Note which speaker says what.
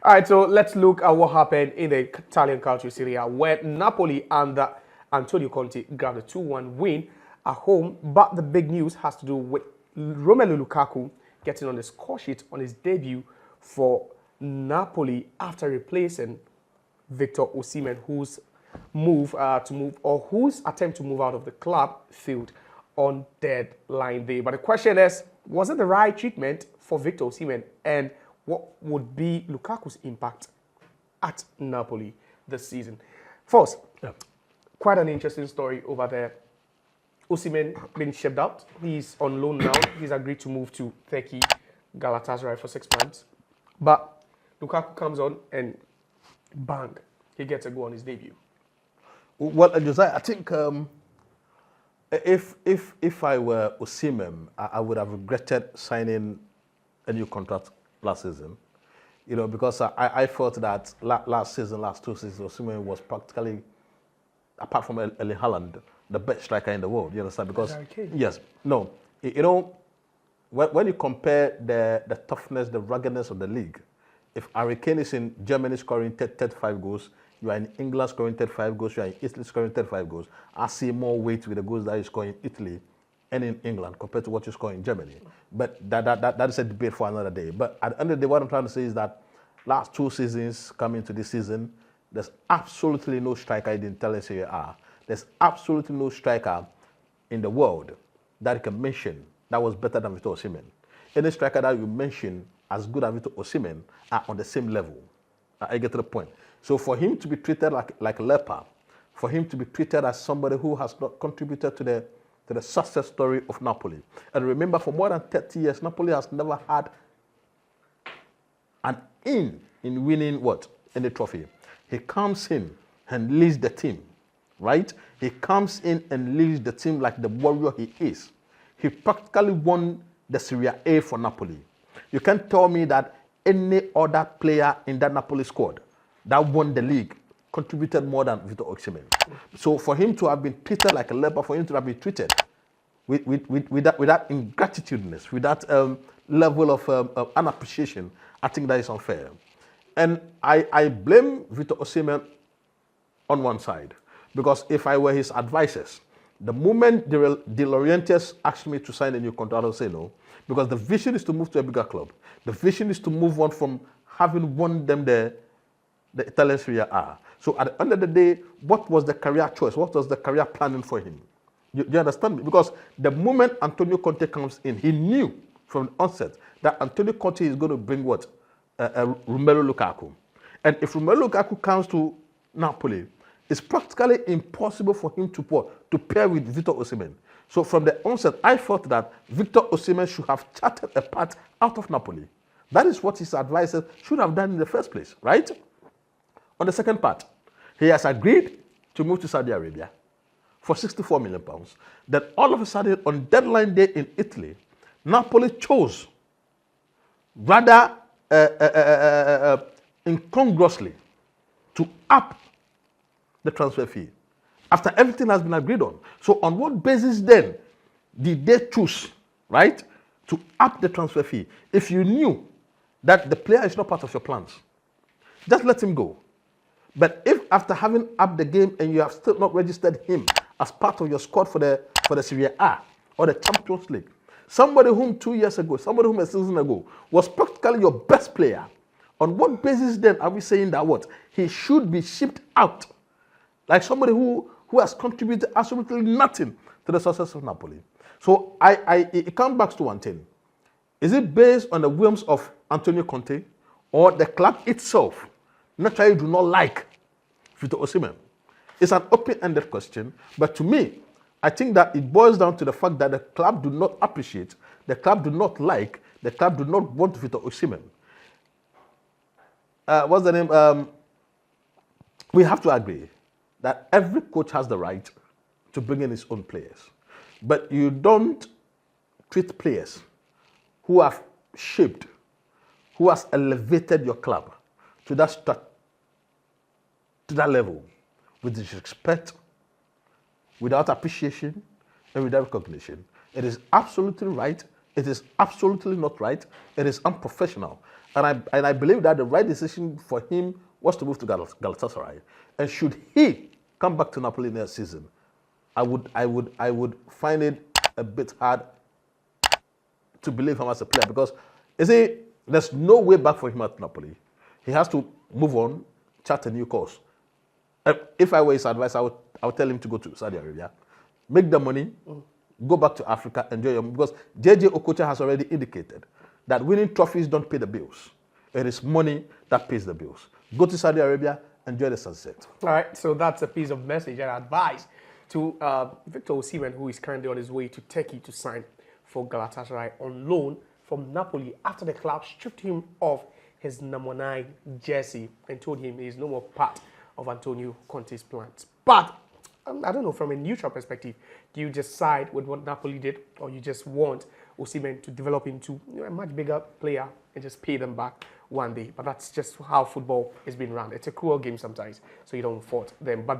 Speaker 1: All right, so let's look at what happened in the Italian calcio Serie A, where Napoli under Antonio Conte grabbed a 2-1 win at home. But the big news has to do with Romelu Lukaku getting on the score sheet on his debut for Napoli after replacing Victor Osimhen, whose whose attempt to move out of the club failed on deadline day. But the question is, was it the right treatment for Victor Osimhen, and what would be Lukaku's impact at Napoli this season? First, quite an interesting story over there. Osimhen been shipped out. He's on loan now. He's agreed to move to Turkey, Galatasaray for 6 months. But Lukaku comes on and bang, he gets a goal on his debut.
Speaker 2: Well, Josiah, I think if I were Osimhen, I would have regretted signing a new contract last season. You know, because I thought that last 2 seasons, Osimhen was practically, apart from Erling Haaland, the best striker in the world. You understand? Because yes, no, you know, when you compare the toughness, the ruggedness of the league, if Harry Kane is in Germany scoring 35 goals, you are in England scoring 35 goals, you are in Italy scoring 35 goals, I see more weight with the goals that you score in Italy and in England compared to what you score in Germany. But that is a debate for another day. But at the end of the day, what I'm trying to say is that last 2 seasons coming to this season, there's absolutely no striker in the Italian Serie A. There's absolutely no striker in the world that you can mention that was better than Victor Osimhen. Any striker that you mention as good as Victor Osimhen are on the same level. I get to the point. So for him to be treated like a leper, for him to be treated as somebody who has not contributed to the success story of Napoli. And remember, for more than 30 years, Napoli has never had an in winning what? Any trophy. He comes in and leads the team, right? He comes in and leads the team like the warrior he is. He practically won the Serie A for Napoli. You can't tell me that any other player in that Napoli squad that won the league contributed more than Victor Osimhen. So for him to have been treated like a leper, for him to have been treated with that ingratitudeness, with that level of unappreciation, I think that is unfair. And I blame Victor Osimhen on one side, because if I were his advisors, the moment De Laurentiis asked me to sign a new contract, I would say no, because the vision is to move to a bigger club. The vision is to move on from having won them the Italian Serie A. So at the end of the day, what was the career choice? What was the career planning for him? You understand me? Because the moment Antonio Conte comes in, he knew from the onset that Antonio Conte is going to bring what? Romelu Lukaku. And if Romelu Lukaku comes to Napoli, it's practically impossible for him to pair with Victor Osimhen. So from the onset, I thought that Victor Osimhen should have charted a path out of Napoli. That is what his advisors should have done in the first place, right? On the second part, he has agreed to move to Saudi Arabia for 64 million pounds. Then all of a sudden, on deadline day in Italy, Napoli chose rather incongruously to up the transfer fee after everything has been agreed on. So on what basis then did they choose, right, to up the transfer fee? If you knew that the player is not part of your plans, just let him go. But if after having upped the game and you have still not registered him as part of your squad for the Serie A or the Champions League, somebody whom 2 years ago, somebody whom a season ago was practically your best player, on what basis then are we saying that what? He should be shipped out like somebody who has contributed absolutely nothing to the success of Napoli? So it comes back to one thing. Is it based on the whims of Antonio Conte, or the club itself naturally do not like Victor Osimhen? It's an open-ended question, but to me, I think that it boils down to the fact that the club do not appreciate, the club do not like, the club do not want Victor Osimhen. What's the name? We have to agree that every coach has the right to bring in his own players. But you don't treat players who have shaped, who has elevated your club to that level with disrespect, without appreciation, and without recognition. It is absolutely right It is absolutely not right. It is unprofessional. And I believe that the right decision for him was to move to Galatasaray. And should he come back to Napoli next season, I would find it a bit hard to believe him as a player, because there's no way back for him at Napoli. He has to move on, chart a new course. If I were his advice, I would tell him to go to Saudi Arabia, make the money, go back to Africa, enjoy your, because JJ Okocha has already indicated that winning trophies don't pay the bills. It is money that pays the bills. Go to Saudi Arabia, enjoy the sunset.
Speaker 1: All right, so that's a piece of message and advice to Victor Osimhen, who is currently on his way to Turkey to sign for Galatasaray on loan from Napoli after the club stripped him of his number 9 jersey and told him he is no more part of Antonio Conte's plans. But I don't know, from a neutral perspective, do you just side with what Napoli did, or you just want Osimhen to develop into a much bigger player and just pay them back one day? But that's just how football is being run. It's a cruel game sometimes, so you don't fault them. But